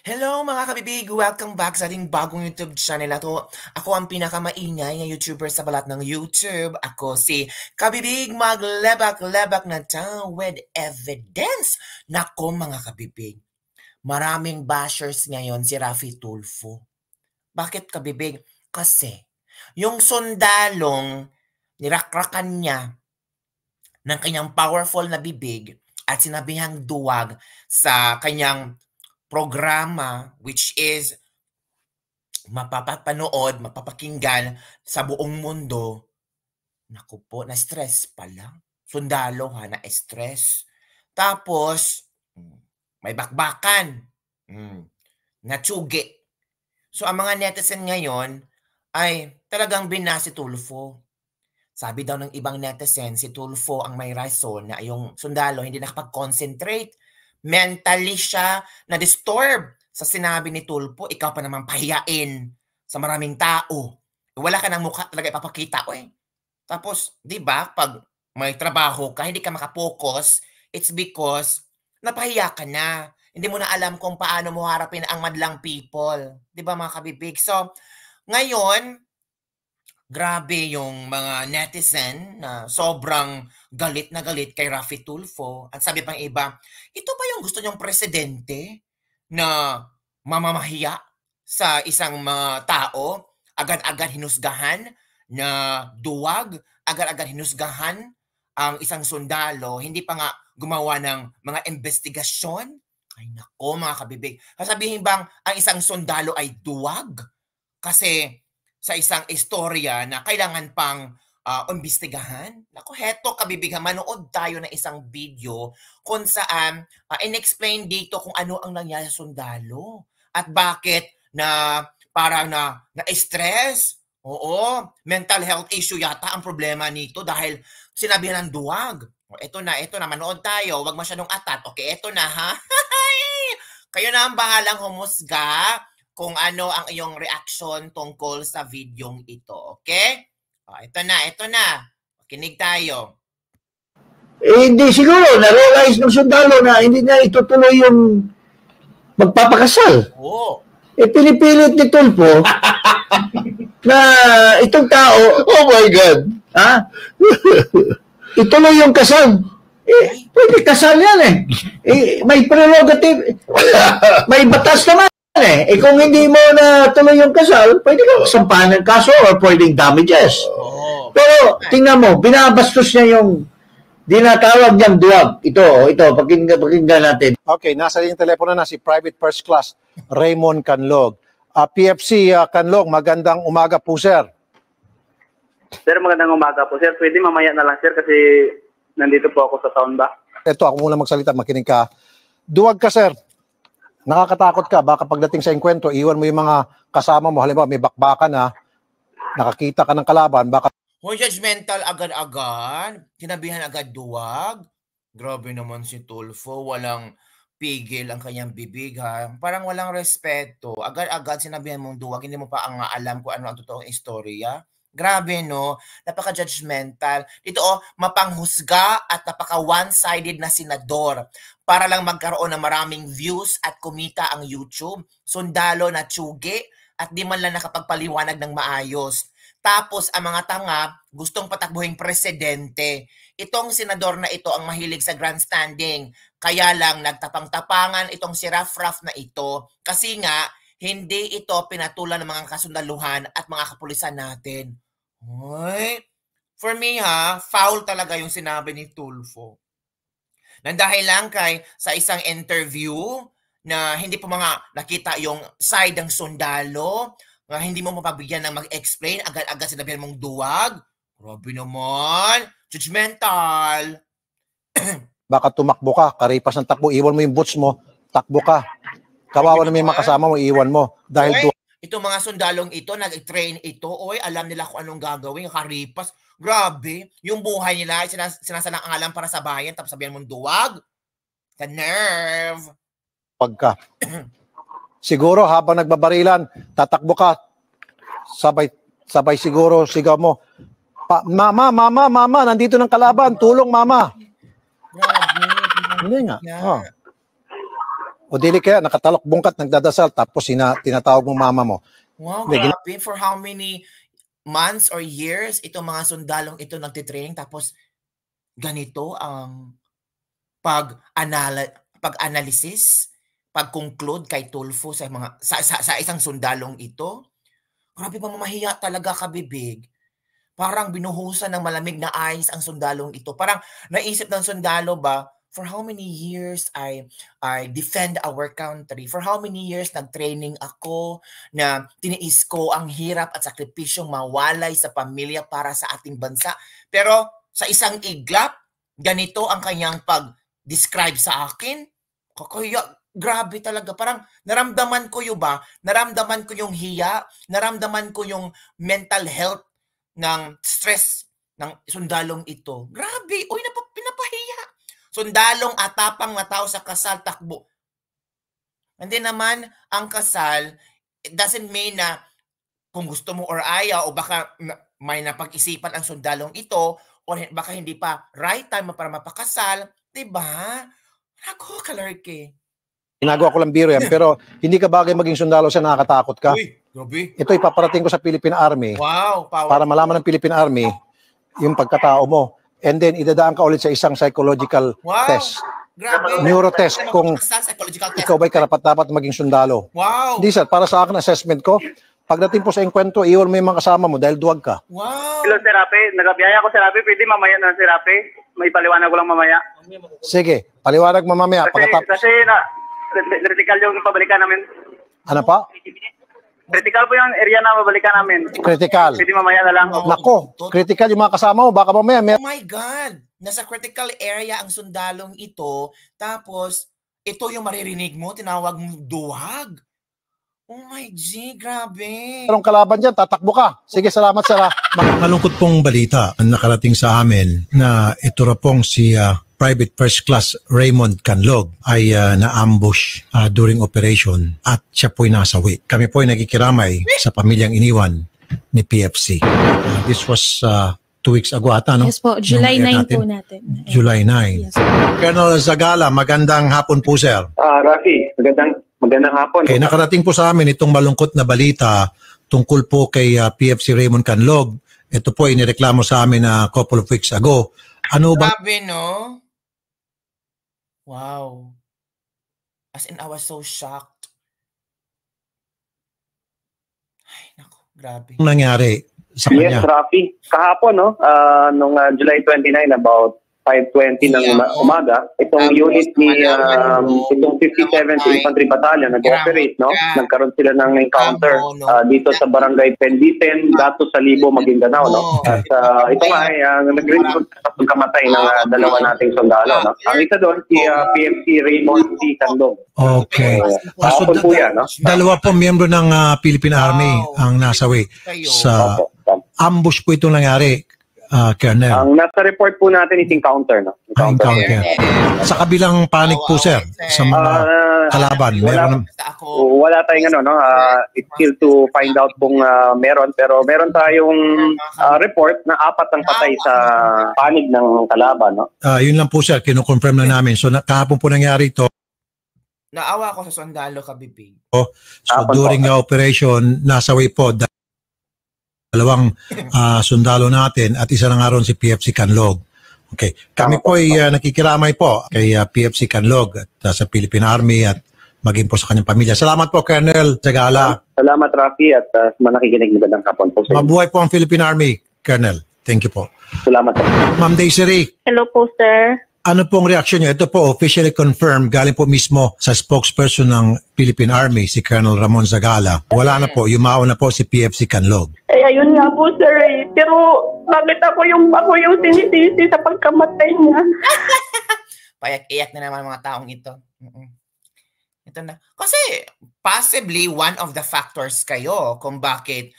Hello mga kabibig! Welcome back sa ating bagong YouTube channel na to. Ako ang pinakamaingay na YouTuber sa balat ng YouTube. Ako si Kabibig maglebak-lebak na tao with evidence. Nako mga kabibig, maraming bashers ngayon si Raffy Tulfo. Bakit kabibig? Kasi yung sundalong nirakrakan niya ng kanyang powerful na bibig at sinabihang duwag sa kanyang programa, which is mapapanood, mapapakinggan sa buong mundo. Naku po, na-stress pala. Sundalo ha, na-stress. Tapos, may bakbakan. Natsugi. So, ang mga netizen ngayon ay talagang binasi Tulfo. Sabi daw ng ibang netizen, si Tulfo ang may rason na yung sundalo hindi nakapag-concentrate. Mentally siya na-disturb sa sinabi ni Tulfo. Ikaw pa naman pahiyain sa maraming tao. Wala ka ng mukha talaga ipapakita. Tapos, di ba, pag may trabaho ka, hindi ka makapokus, it's because napahiya ka na. Hindi mo na alam kung paano mo harapin ang madlang people. Di ba mga kabibig? So, ngayon, grabe yung mga netizen na sobrang galit na galit kay Raffy Tulfo. At sabi pang iba, ito ba yung gusto niyong presidente na mamamahiya sa isang mga tao? Agad-agad hinusgahan na duwag, agad-agad hinusgahan ang isang sundalo, hindi pa nga gumawa ng mga investigasyon? Ay nako mga kabibig. Sasabihin bang ang isang sundalo ay duwag? Kasi sa isang istorya na kailangan pang imbestigahan. Naku, heto kabibig, manood tayo ng isang video kung saan in-explain dito kung ano ang nangyari sa sundalo at bakit na parang na-stress. Oo, mental health issue yata ang problema nito dahil sinabihan ng duwag. Ito na, manood tayo. Huwag masyadong atat. Okay, ito na ha. Kayo na ang bahalang humusga kung ano ang iyong reaction tungkol sa videong ito. Okay? Ito na. Makinig tayo. Hindi siguro, na-realize ng sundalo na hindi niya itutuloy yung magpapakasal. Oo. Pinipilit ni Tulfo na itong tao, oh my God, ituloy yung kasal. Pwede kasal yan may prerogative. May batas naman. Kung hindi mo na tuloy yung kasal, pwede ka sampahan ng kaso or pwedeng damages. Pero tingnan mo, binabastos niya yung dinatawag niyang duwag. Ito, pakinggan natin. Okay, nasa yung telepono na si Private First Class Raymond Canlog. PFC Canlog, magandang umaga po, sir. Sir, magandang umaga po, sir. Pwede mamaya na lang, sir, kasi nandito po ako sa town ba. Ito, ako muna magsalita, makinig ka. Duwag ka, sir. Nakakatakot ka, baka pagdating sa enkwentro, iwan mo yung mga kasama mo, halimbawa may bakbakan na, nakakita ka ng kalaban, baka... Hoy, judgmental agad-agad, tinabihan agad duwag. Grabe naman si Tulfo, walang pigil ang kanyang bibig ha. Parang walang respeto. Agad-agad sinabihan mong duwag, hindi mo pa ang alam kung ano ang totoong istorya. Grabe no, napaka-judgmental. Dito mapanghusga at napaka one-sided na senador para lang magkaroon ng maraming views at kumita ang YouTube. Sundalo na tsugi at di man lang nakapagpaliwanag ng maayos. Tapos ang mga tanga gustong patakbuhing presidente. Itong senador na ito ang mahilig sa grandstanding. Kaya lang nagtapang-tapangan itong si Raff na ito kasi nga hindi ito pinatulan ng mga kasundaluhan at mga kapulisan natin. Hoy, for me foul talaga yung sinabi ni Tulfo. Nang dahil lang sa isang interview na hindi po mga nakita yung side ng sundalo, na hindi mo mapabigyan ng mag-explain, agad-agad sinabihan mong duwag. Grabe naman, judgmental. Baka tumakbo ka, karipas ng takbo, iwan mo yung boots mo, takbo ka. Kawawa na may makasama mo, iwan mo. Dahil itong mga sundalong ito, nag-train ito, alam nila kung anong gagawin, karipas. Grabe, yung buhay nila, sinasalang-alam para sa bayan, tapos sabihan mong duwag. Sa nerve. Pagka. Siguro habang nagbabarilan, tatakbo ka, sabay siguro, sigaw mo, mama, nandito ng kalaban, tulong mama. Grabe. Hindi nga. O dili kaya nakatalok bungkat nagdadasal tapos tinatawag mo mama mo. Wow, Hindi, grabe. For how many months or years itong mga sundalong ito nagtitraining tapos ganito ang pag-analysis, pag-conclude kay Tulfo sa mga sa isang sundalong ito. Grabe, mamamahiya talaga ka, bibig. Parang binuhusan ng malamig na ice ang sundalong ito. Parang naisip ng sundalo ba, for how many years I defend our country? For how many years nag-training ako na tiniis ko ang hirap at sakripisyong mawalay sa pamilya para sa ating bansa. Pero sa isang iglap, ganito ang kanyang pag-describe sa akin. Kaya grabe talaga. Parang naramdaman ko naramdaman ko yung hiya, naramdaman ko yung mental health ng stress ng sundalong ito. Grabe, uy, pinapahiya. Sundalong atapang na tao sa kasal, takbo. Hindi naman, ang kasal, it doesn't mean na kung gusto mo or ayaw, o baka may napag-isipan ang sundalong ito, o baka hindi pa right time para mapakasal, diba? Ako, kalarke. Ginagawa ko lang biro yan, pero hindi ka bagay maging sundalo sa nakakatakot ka. Uy, grabe. Ito ipaparating ko sa Philippine Army Wow, power. para malaman ng Philippine Army yung pagkatao mo. And then, idadaan ka ulit sa isang psychological test. Grabe. Neurotest kung psychological test. ikaw ba'y karapat-dapat maging sundalo. Wow. Hindi sir, para sa akin assessment ko, pagdating po sa enkwentro, iwan mo yung mga kasama mo dahil duwag ka. Wow. Hello, Sir Rafi. Nagabiyaya ko, Sir Rafi. Pwede mamaya na, Sir Rafi. May paliwanag ko lang mamaya. Sige, paliwanag mo mamaya. Kasi critical yung pabalikan namin. Ano pa? Critical po yung area na pabalikan namin. Critical. Pwede mamaya na lang. Nako, critical yung mga kasama mo. Baka mamaya Oh my God! Nasa critical area ang sundalong ito, tapos ito yung maririnig mo, tinawag mong duwag. Oh my G, grabe. merong kalaban dyan, tatakbo ka. Sige, salamat sir. Malungkot pong balita ang nakarating sa amin na ito na pong si Private First Class Raymond Canlog ay na-ambush during operation at siya po'y nasawi. Kami po'y nagkikiramay sa pamilyang iniwan ni PFC. This was 2 weeks ago ata, no? Yes po, July Yung 9 po natin. July 9. Yes. Colonel Zagala, magandang hapon po, sir. Rafi, magandang hapon. Okay, nakarating po sa amin itong malungkot na balita tungkol po kay PFC Raymond Canlog. Ito po ay nireklamo sa amin a couple of weeks ago. Ano ba? Grabe, no? Wow. As in, I was so shocked. Ay, naku, grabe. Ang nangyari sa Yes, kanya? Rafi. Kahapon, no? Nung July 29, about 5:20 ng umaga, itong unit ni itong 57th Infantry Battalion nag-operate, no? Nagkaroon sila ng encounter dito sa Barangay Penditen, Dato Salibo, Maguindanao, no? At ito nga ay nag-result sa pagkamatay ng dalawa nating sundalo, no? Ang isa doon si PFC Raymond C. Canlog. Okay. So, Kahapon po yan, no? dalawa po miyembro ng Philippine Army ang nasawi sa ambush po itong nangyari, Colonel. Ang nasa report po natin is encounter, no? Encounter. Sa kabilang panig po, sir, sa mga kalaban, meron Wala tayong it's still to find out kung meron, pero meron tayong report na 4 ang patay sa panig ng kalaban, no? yun lang po, sir, kinukonfirm na namin. So, kahapon po nangyari ito. Naawa ko sa sundalo, kabibig. So, during the operation, nasawi po dalawang sundalo natin at isa na nga ron si PFC Canlog. Okay. Kami po ay nakikiramay po kay PFC Canlog at sa Philippine Army at maging po sa kanyang pamilya. Salamat po, Colonel Zagala. Salamat, Rafi, at manakikinig magandang hapon po sa inyo. Mabuhay po ang Philippine Army, Colonel. Thank you po. Salamat po. Ma'am Daisy, Hello po, sir. ano pong reaksyon niyo? Ito po, officially confirmed, galing po mismo sa spokesperson ng Philippine Army, si Colonel Ramon Zagala. Wala na po, yumao na po si PFC Canlog. Ayun nga po, sir. Pero bakit ako yung sinisisi sa pagkamatay niya? Payak-iyak na naman mga taong ito. Ito na. Kasi possibly one of the factors kayo kung bakit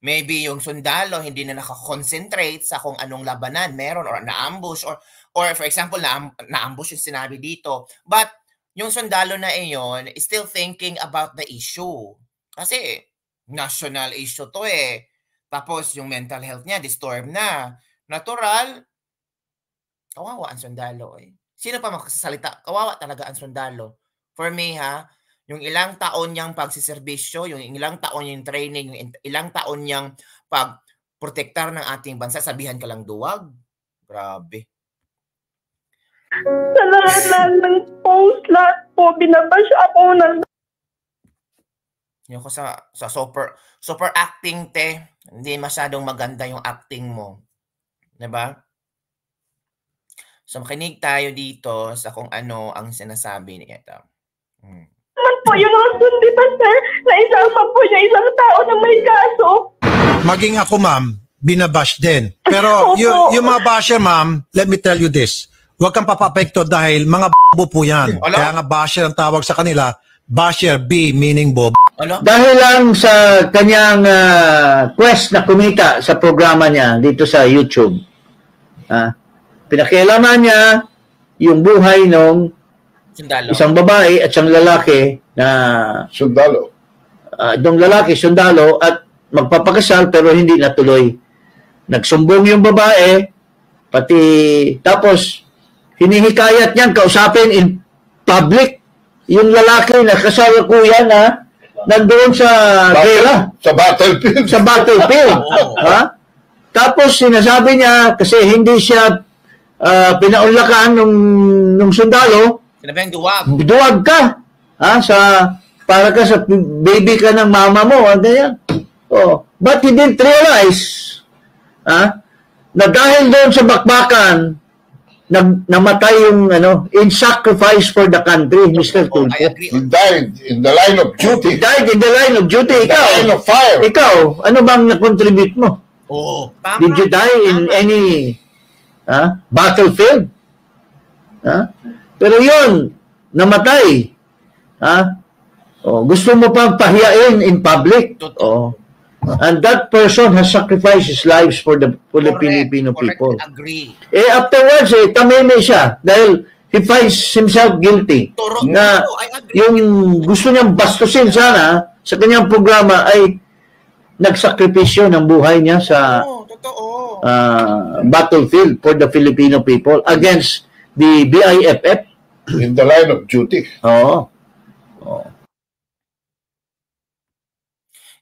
maybe yung sundalo hindi na nakakonsentrate sa kung anong labanan meron or na-ambush or for example na-ambush yung sinabi dito. But yung sundalo na iyon is still thinking about the issue. Kasi national issue to eh. Tapos yung mental health niya disturbed na. Natural. Kawawa ang sundalo eh. Sino pa magsasalita? Kawawa talaga ang sundalo. For me, ha, yung ilang taon niyang pagsiservisyo, yung ilang taon niyang training, yung ilang taon niyang pagprotektar ng ating bansa, sabihan ka lang duwag. Grabe. Sa lahat ng post, lahat po, binabash ako ng... Yung ko sa super acting, te. Hindi masyadong maganda yung acting mo. Diba? So, makinig tayo dito sa kung ano ang sinasabi ni ito. Man po yung mga sundi ba, sir? Na isama po niya isang tao na may kaso. Maging ako, ma'am, binabash din. Pero yung mga basher, ma'am, let me tell you this. Huwag kang papapekto dahil mga bobo po yan. Kaya nga basher ang tawag sa kanila. Basher, B, meaning bob. Dahil lang sa kanyang quest na kumita sa programa niya dito sa YouTube. Pinakialaman niya yung buhay ng isang babae at isang lalaki na Sundalo. Itong lalaki, sundalo, at magpapakasal pero hindi natuloy. Nagsumbong yung babae, pati tapos hinihikayat niyan kausapin in public yung lalaki na kasal kuya na nandoon sa gera. Sa battlefield. Sa battlefield. Ha? Tapos sinasabi niya, kasi hindi siya pinaunlakan nung sundalo, sinabi ang duwag. Duwag ka. Para ka sa baby ka ng mama mo. Ganyan. Oh. But he didn't realize na dahil doon sa bakbakan, namatay yung in sacrifice for the country, Mr. Tulfo. He died in the line of duty. He died in the line of duty. In the line of fire. Ikaw, ano bang na-contribute mo? Tama. Did you die in any battlefield? Pero yun, namatay. Gusto mo pang pahiyain in public. And that person has sacrificed his lives for the Filipino people. Agree. Afterwards, tameme siya dahil he finds himself guilty. Na yung gusto niyang bastusin sana sa kanyang programa ay nagsakripisyo ng buhay niya sa battlefield for the Filipino people against the BIFF. In the line of duty.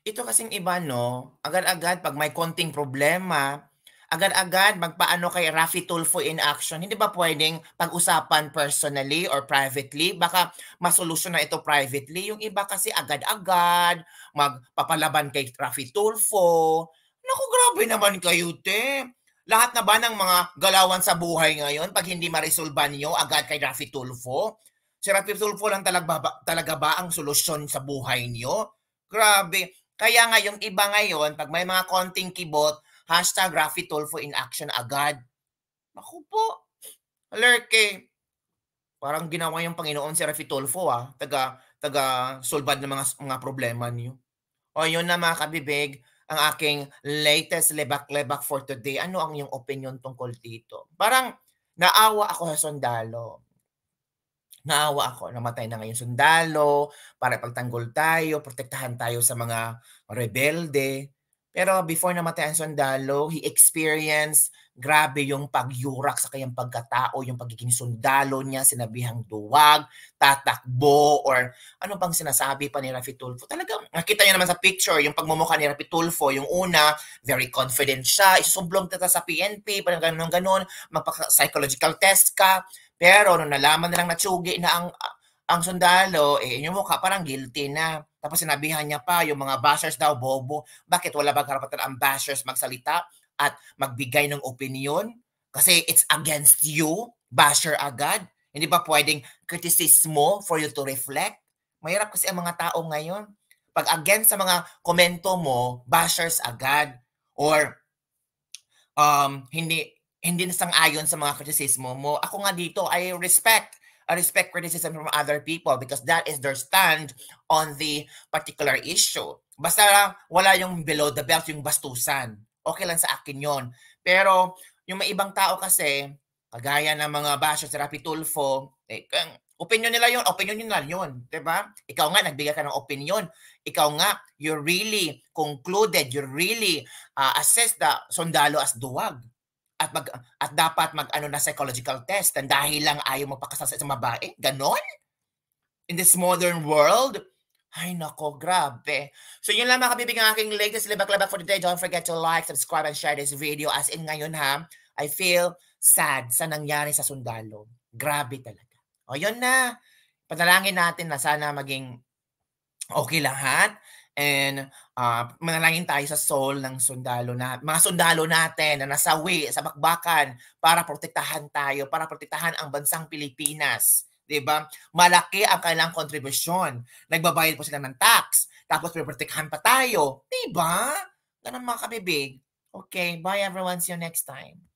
Ito kasing iba, no? Agad-agad, pag may konting problema, agad-agad magpaano kay Raffy Tulfo in action. Hindi ba pwedeng pag-usapan personally or privately? Baka masolusyon na ito privately. Yung iba kasi agad-agad, magpapalaban kay Raffy Tulfo. Naku, grabe naman kayo, te. Lahat na ba ng mga galawan sa buhay ngayon, pag hindi ma-resolve nyo, agad kay Raffy Tulfo? Si Raffy Tulfo lang talaga ba ang solusyon sa buhay nyo? Grabe. Kaya nga yung iba ngayon, pag may mga konting kibot, hashtag Raffy Tulfo in action agad. Naku po. Alerke. Parang ginawa yung Panginoon si Raffy Tulfo, taga-solbad ng mga problema niyo. O yun na mga kabibig, ang aking latest lebak-lebak for today. Ano ang iyong opinion tungkol dito? Parang naawa ako sa sundalo. Naawa ako, namatay na ngayon sundalo, para pagtanggol tayo, protektahan tayo sa mga rebelde. Pero before namatay ang sundalo, he experienced grabe yung pagyurak sa kanyang pagkatao, yung pagiging sundalo niya, sinabihang duwag, tatakbo, or ano bang sinasabi pa ni Raffy Tulfo. Talagang nakita niyo naman sa picture, yung pagmumukha ni Raffy Tulfo, yung una, very confident siya, isusumblong kita sa PNP, parang ganun, magpa-psychological test ka. Pero nung nalaman nilang natsugi na ang sundalo, yung mukha parang guilty na. Tapos sinabihan niya pa, yung mga bashers daw, bobo. Bakit wala bang karapatan ang bashers magsalita at magbigay ng opinion? Kasi it's against you, basher agad. Hindi ba pwedeng kritisismo for you to reflect? Mahirap kasi ang mga tao ngayon. Pag against sa mga komento mo, bashers agad. Or hindi nasang-ayon sa mga kritisismo mo. Ako nga dito, I respect criticism from other people because that is their stand on the particular issue. Basta wala yung below the belt, yung bastusan. Okay lang sa akin yon. Pero yung may ibang tao kasi, kagaya ng mga bashers sa Raffy Tulfo, opinion nila yun, diba? Ikaw nga, nagbigay ka ng opinion. Ikaw nga, you really concluded, you really assessed the sundalo as duwag. at dapat mag-ano na psychological test dahil lang ayaw magpakasal sa isang babae. Ganon? In this modern world? Ay nako, grabe. So yun lang mga kabibig ang aking latest libak-labak for today. Don't forget to like, subscribe, and share this video. As in ngayon ha, I feel sad sa nangyari sa sundalo. Grabe talaga. O yun na. Panalangin natin na sana maging okay lahat. And manalangin tayo sa soul ng sundalo na mga sundalo natin na nasawi sa bakbakan para protektahan tayo, para protektahan ang bansang Pilipinas. 'Di ba? Malaki ang kailang kontribusyon. Nagbabayad po sila ng tax, tapos protektahan pa tayo. 'Di ba? Ganun mga kabibig. Okay, bye everyone. See you next time.